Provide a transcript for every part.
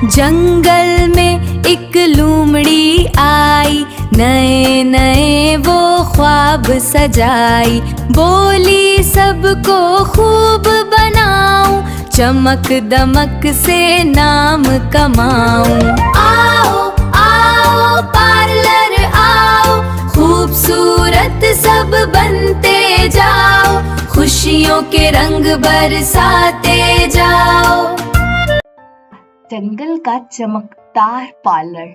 जंगल में एक लोमड़ी आई, नए नए वो ख्वाब सजाई। बोली सबको खूब बनाऊं, चमक दमक से नाम कमाऊं। आओ आओ पार्लर आओ, खूबसूरत सब बनते जाओ, खुशियों के रंग बरसाते जाओ। जंगल का चमकदार पार्लर।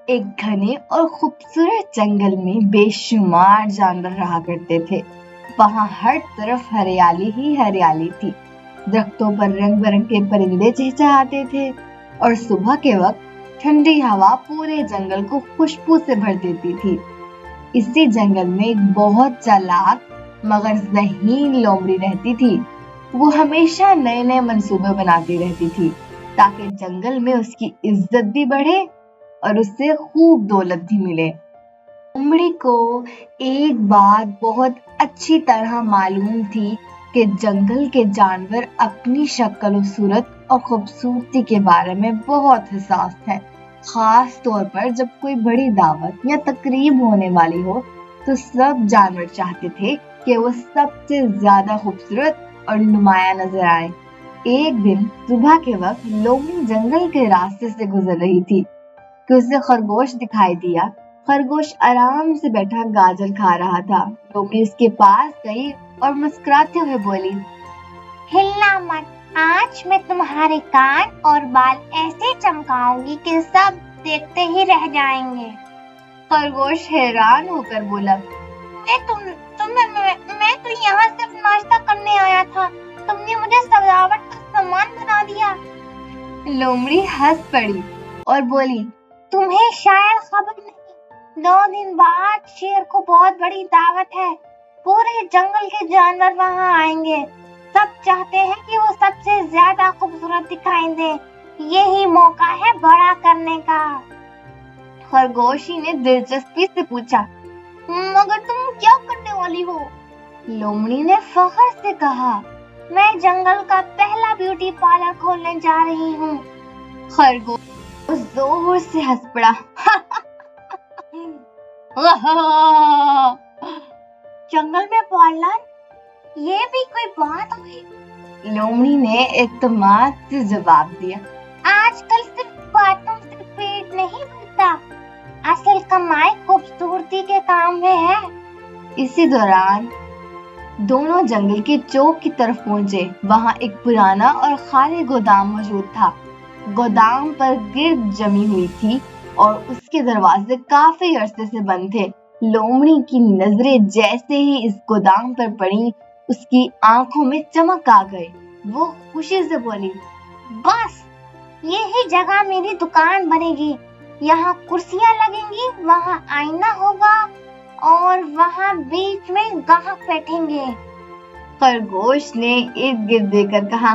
एक घने और खूबसूरत जंगल में बेशुमार जानवर रहा करते थे। वहाँ हर तरफ हरियाली ही हरियाली थी। दरख्तों पर रंग बिरंगे परिंदे चहचहाते थे और सुबह के वक्त ठंडी हवा पूरे जंगल को खुशबू से भर देती थी। इसी जंगल में एक बहुत चालाक मगर ज़हीन लोमड़ी रहती थी। वो हमेशा नए नए मंसूबे बनाती रहती थी ताकि जंगल में उसकी इज्जत भी बढ़े और उससे खूब दौलत भी मिले। लोमड़ी को एक बात बहुत अच्छी तरह मालूम थी कि जंगल के जानवर अपनी शक्ल और सूरत और खूबसूरती के बारे में बहुत हसास हैं। खास तौर पर जब कोई बड़ी दावत या तकरीब होने वाली हो तो सब जानवर चाहते थे कि वो सबसे ज्यादा खूबसूरत और नुमाया नजर आए। एक दिन सुबह के वक्त लोमड़ी जंगल के रास्ते से गुजर रही थी कि उसे खरगोश दिखाई दिया। खरगोश आराम से बैठा गाजर खा रहा था। लोमड़ी उसके पास गई और मुस्कुराते हुए बोली, हिलना मत, आज मैं तुम्हारे कान और बाल ऐसे चमकाऊंगी कि सब देखते ही रह जाएंगे। खरगोश हैरान होकर बोला, मैं तो यहाँ सिर्फ नाश्ता करने आया था, तुमने मुझे सजावट का सामान बना दिया। लोमड़ी हंस पड़ी और बोली, तुम्हें शायद खबर नहीं, 2 दिन बाद शेर को बहुत बड़ी दावत है। पूरे जंगल के जानवर वहाँ आएंगे। सब चाहते हैं कि वो सबसे ज्यादा खूबसूरत दिखाई दे। यही मौका है बड़ा करने का। खरगोशी ने दिलचस्पी से पूछा, मगर तुम क्या करने वाली हो? लोमड़ी ने फख्र से कहा, मैं जंगल का पहला ब्यूटी पार्लर खोलने जा रही हूँ। खरगोश जोर से हंस पड़ा। जंगल में पार्लर, ये भी कोई बात हुई? लोमड़ी ने एतमाद से जवाब दिया, आजकल सिर्फ बातों से पेट नहीं भरता, असल कमाई खूबसूरती के काम में है। इसी दौरान दोनों जंगल के चौक की तरफ पहुंचे। वहां एक पुराना और खाली गोदाम मौजूद था। गोदाम पर गिर्द जमी हुई थी और उसके दरवाजे काफी अरसे से बंद थे। लोमड़ी की नजरें जैसे ही इस गोदाम पर पड़ी, उसकी आंखों में चमक आ गई। वो खुशी से बोली, बस यही जगह मेरी दुकान बनेगी। यहाँ कुर्सियाँ लगेंगी, वहाँ आईना होगा और वहाँ बीच में ग्राहक बैठेंगे। खरगोश ने इर्द गिर्द देखकर कहा,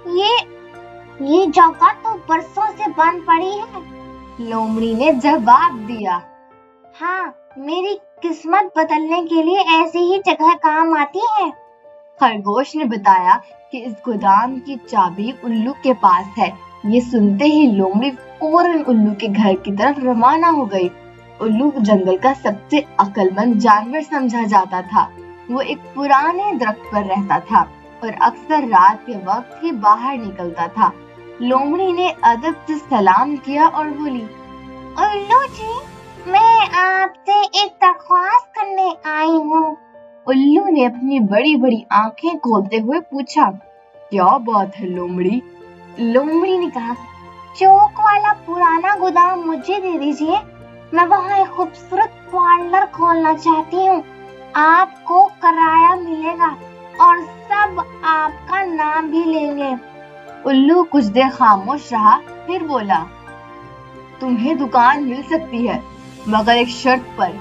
ये जगह तो बरसों से बंद पड़ी है। लोमड़ी ने जवाब दिया, हाँ, मेरी किस्मत बदलने के लिए ऐसी ही जगह काम आती है। खरगोश ने बताया कि इस गोदाम की चाबी उल्लू के पास है। ये सुनते ही लोमड़ी फौरन उल्लू के घर की तरफ रवाना हो गई। उल्लू जंगल का सबसे अक्लमंद जानवर समझा जाता था। वो एक पुराने दरख्त पर रहता था और अक्सर रात के वक्त ही बाहर निकलता था। लोमड़ी ने अदब से सलाम किया और बोली, उल्लू जी, मैं आपसे एक दरख्वास्त करने आई हूँ। उल्लू ने अपनी बड़ी बड़ी आंखें खोलते हुए पूछा, क्या बात है लोमड़ी? लोमड़ी ने कहा, चौक वाला पुराना गोदाम मुझे दे दीजिए, मैं वहाँ एक खूबसूरत पार्लर खोलना चाहती हूँ। आपको किराया मिलेगा और सब आपका नाम भी लेंगे। उल्लू कुछ देर खामोश रहा, फिर बोला, तुम्हें दुकान मिल सकती है मगर एक शर्त पर।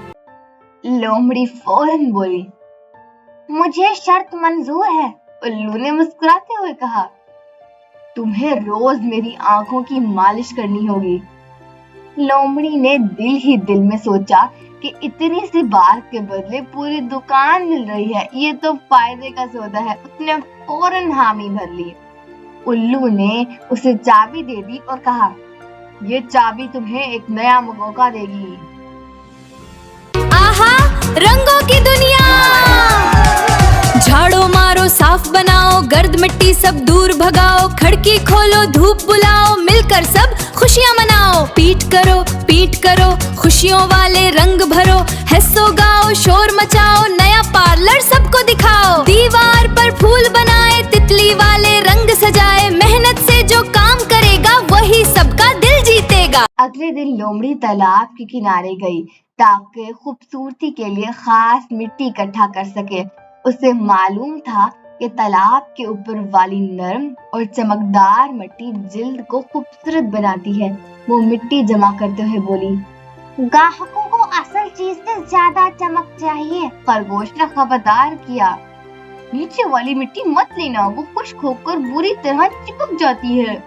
लोमड़ी फौरन बोली, मुझे शर्त मंजूर है। उल्लू ने मुस्कुराते हुए कहा, तुम्हें रोज मेरी आंखों की मालिश करनी होगी। लोमड़ी ने दिल ही दिल में सोचा कि इतनी सी बात के बदले पूरी दुकान मिल रही है, ये तो फायदे का सौदा है। उसने फौरन हामी भर ली। उल्लू ने उसे चाबी दे दी और कहा, ये चाबी तुम्हें एक नया मौका देगी। आहा, रंगों की दुनिया। झाड़ो मारो, साफ बनाओ, गर्द मिट्टी सब दूर भगाओ, खिड़की खोलो, धूप बुलाओ, मिलकर सब खुशियाँ मनाओ। पीट करो, खुशियों वाले रंग भरो, हंसो गाओ, शोर मचाओ, नया पार्लर सबको दिखाओ। दीवार पर फूल बनाए, तितली वाले रंग सजाए, मेहनत से जो काम करेगा वही सबका दिल जीतेगा। अगले दिन लोमड़ी तालाब के किनारे गई ताकि खूबसूरती के लिए खास मिट्टी इकट्ठा कर सके। उसे मालूम था कि तालाब के ऊपर वाली नरम और चमकदार मिट्टी जिल्द को खूबसूरत बनाती है। वो मिट्टी जमा करते हुए बोली, ग्राहकों को असल चीज से ज्यादा चमक चाहिए। खरगोश ने खबरदार किया, नीचे वाली मिट्टी मत लेना, वो खुश्क होकर बुरी तरह चिपक जाती है।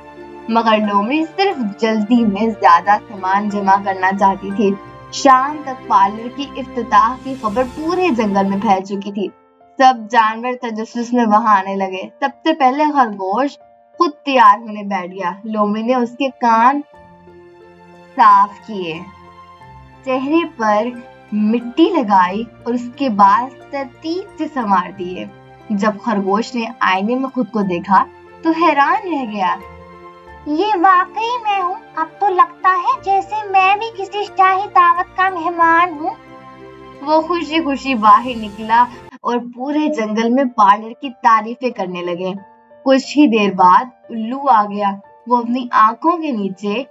मगर लोमड़ी सिर्फ जल्दी में ज्यादा सामान जमा करना चाहती थी। शाम तक पार्लर की इफ्तिताह की खबर पूरे जंगल में फैल चुकी थी। सब जानवर तजस्सुस में वहां आने लगे। सबसे पहले खरगोश खुद तैयार होने बैठ गया। लोमड़ी ने उसके कान साफ किए, चेहरे पर मिट्टी लगाई और उसके बाल तरतीब से संवार दिए। जब खरगोश ने आईने में खुद को देखा तो हैरान रह गया। ये वाकई मैं हूँ। अब तो लगता है जैसे मैं भी किसी शाही दावत का मेहमान हूँ। वो खुशी खुशी बाहर निकला और पूरे जंगल में पार्लर की तारीफें करने लगे। कुछ ही देर बाद उल्लू आ गया। वो अपनी आंखों के नीचे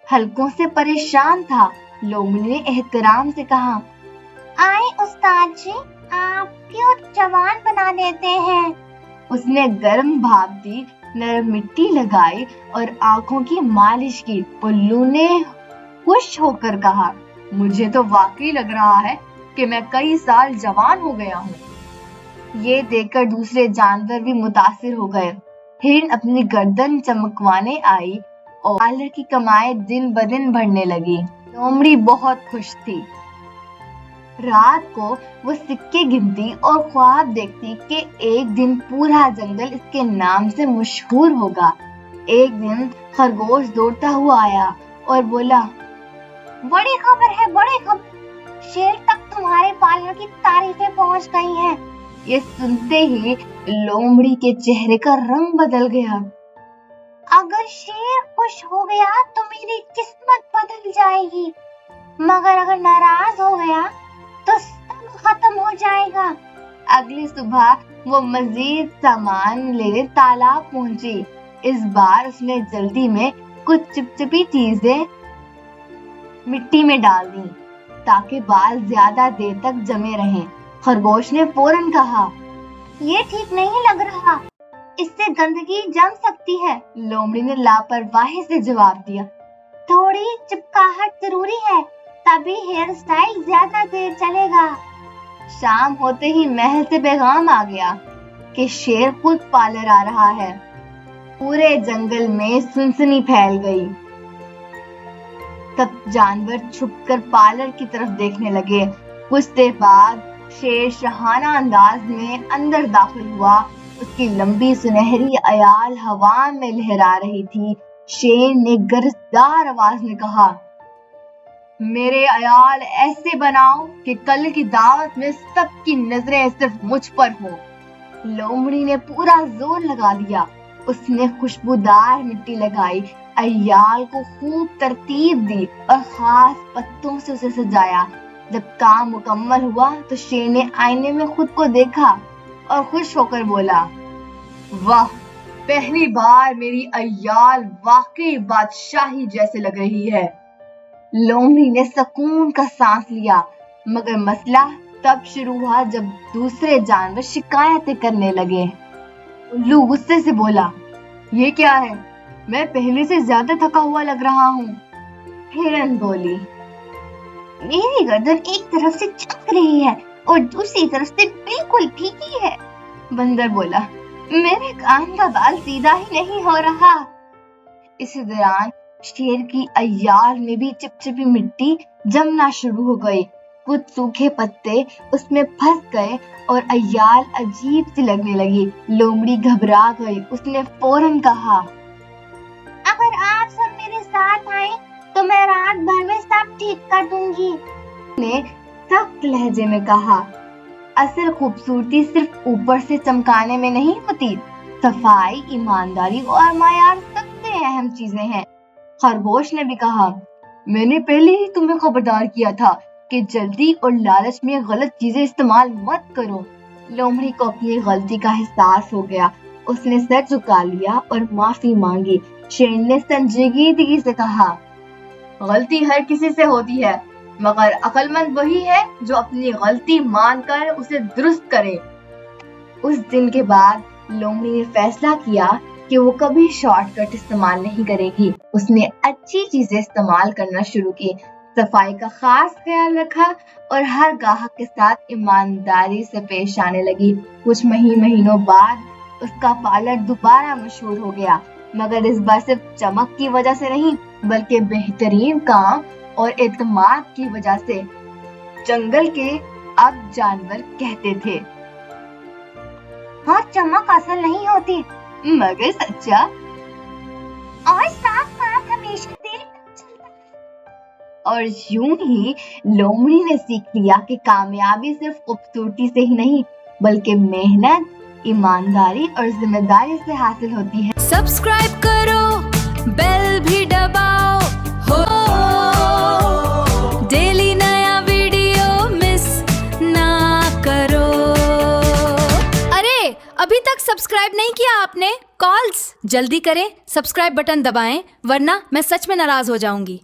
हलकों से परेशान था। लोमड़ी ने एहतराम से कहा, आए उस्ताद जी, आप क्यों जवान बना देते हैं। उसने गर्म भाप दी, नरम मिट्टी लगाई और आंखों की मालिश की। उल्लू ने खुश होकर कहा, मुझे तो वाकई लग रहा है कि मैं कई साल जवान हो गया हूँ। ये देखकर दूसरे जानवर भी मुतासिर हो गए। हिरन अपनी गर्दन चमकवाने आई और पार्लर की कमाई दिन ब दिन बढ़ने लगी। लोमड़ी बहुत खुश थी। रात को वो सिक्के गिनती और ख्वाब देखती कि एक दिन पूरा जंगल इसके नाम से मशहूर होगा। एक दिन खरगोश दौड़ता हुआ आया और बोला, बड़ी खबर है, बड़ी खबर। शेर तक तुम्हारे पार्लर की तारीफें पहुंच गई हैं। ये सुनते ही लोमड़ी के चेहरे का रंग बदल गया। अगर शेर खुश हो गया तो मेरी किस्मत बदल जाएगी, मगर अगर नाराज हो गया तो सब खत्म हो जाएगा। अगली सुबह वो मजीद सामान लेकर तालाब पहुंची। इस बार उसने जल्दी में कुछ चिपचिपी चीजें मिट्टी में डाल दी ताकि बाल ज्यादा देर तक जमे रहें। खरगोश ने फौरन कहा, ये ठीक नहीं लग रहा, इससे गंदगी जम सकती है। लोमड़ी ने लापरवाही से जवाब दिया, थोड़ी चिपकाहट जरूरी है, तभी हेयर स्टाइल ज्यादा देर चलेगा। शाम होते ही महल से पैगाम आ गया कि शेर खुद पार्लर आ रहा है। पूरे जंगल में सनसनी फैल गई। तब जानवर छुपकर पार्लर की तरफ देखने लगे। कुछ देर बाद शेर शाहाना अंदाज में अंदर दाखिल हुआ। उसकी लंबी सुनहरी अयाल हवा में लहरा रही थी। शेर ने गरजदार आवाज में कहा, मेरे अयाल ऐसे बनाओ कि कल की दावत में सबकी नजरें सिर्फ मुझ पर हो। लोमड़ी ने पूरा जोर लगा दिया। उसने खुशबूदार मिट्टी लगाई, अयाल को खूब तरतीब दी और खास पत्तों से उसे सजाया। जब काम मुकम्मल हुआ तो शेर ने आईने में खुद को देखा और खुश होकर बोला, वाह, पहली बार मेरी अय्याल वाकई बादशाही जैसे लग रही है। लोमड़ी ने सुकून का सांस लिया, मगर मसला तब शुरू हुआ जब दूसरे जानवर शिकायतें करने लगे। उल्लू गुस्से से बोला, ये क्या है? मैं पहले से ज्यादा थका हुआ लग रहा हूँ। हिरन बोली, मेरी गर्दन एक तरफ से चिपक रही है और दूसरी तरफ से बिल्कुल फीकी है। बंदर बोला, मेरे कान का बाल सीधा ही नहीं हो रहा। इसी दौरान शेर की अय्याल में भी चिपचिपी मिट्टी जमना शुरू हो गई कुछ सूखे पत्ते उसमें फंस गए और अय्याल अजीब सी लगने लगी। लोमड़ी घबरा गई। उसने फौरन कहा, अगर आप सब मेरे साथ आए तो मैं रात भर में सब ठीक कर दूंगी। ने सख्त लहजे में कहा, असल खूबसूरती सिर्फ ऊपर से चमकाने में नहीं होती, सफाई, ईमानदारी और मायार सबसे अहम चीजें हैं। खरगोश ने भी कहा, मैंने पहले ही तुम्हें खबरदार किया था कि जल्दी और लालच में गलत चीजें इस्तेमाल मत करो। लोमड़ी को अपनी गलती का एहसास हो गया। उसने सर झुका लिया और माफी मांगी। शेर ने संजीदगी से कहा, गलती हर किसी से होती है, मगर अक्लमंद वही है जो अपनी गलती मानकर उसे दुरुस्त करे। उस दिन के बाद लोमड़ी ने फैसला किया कि वो कभी शॉर्टकट इस्तेमाल नहीं करेगी। उसने अच्छी चीजें इस्तेमाल करना शुरू की, सफाई का खास ख्याल रखा और हर ग्राहक के साथ ईमानदारी से पेश आने लगी। कुछ महीनों बाद उसका पार्लर दोबारा मशहूर हो गया, मगर इस बार सिर्फ चमक की वजह से नहीं, बल्कि बेहतरीन काम और एतमाद की वजह से। जंगल के अब जानवर कहते थे, हाँ, चमक असल नहीं होती, मगर सच्चा और साफ काम हमेशा देर तक चलता है। और यूं ही लोमड़ी ने सीख लिया कि कामयाबी सिर्फ खूबसूरती से ही नहीं, बल्कि मेहनत, ईमानदारी और जिम्मेदारी से हासिल होती है। सब्सक्राइब करो, बेल भी दबाओ, हो डेली नया वीडियो मिस ना करो। अरे अभी तक सब्सक्राइब नहीं किया आपने? कॉल्स जल्दी करें, सब्सक्राइब बटन दबाएं, वरना मैं सच में नाराज हो जाऊंगी।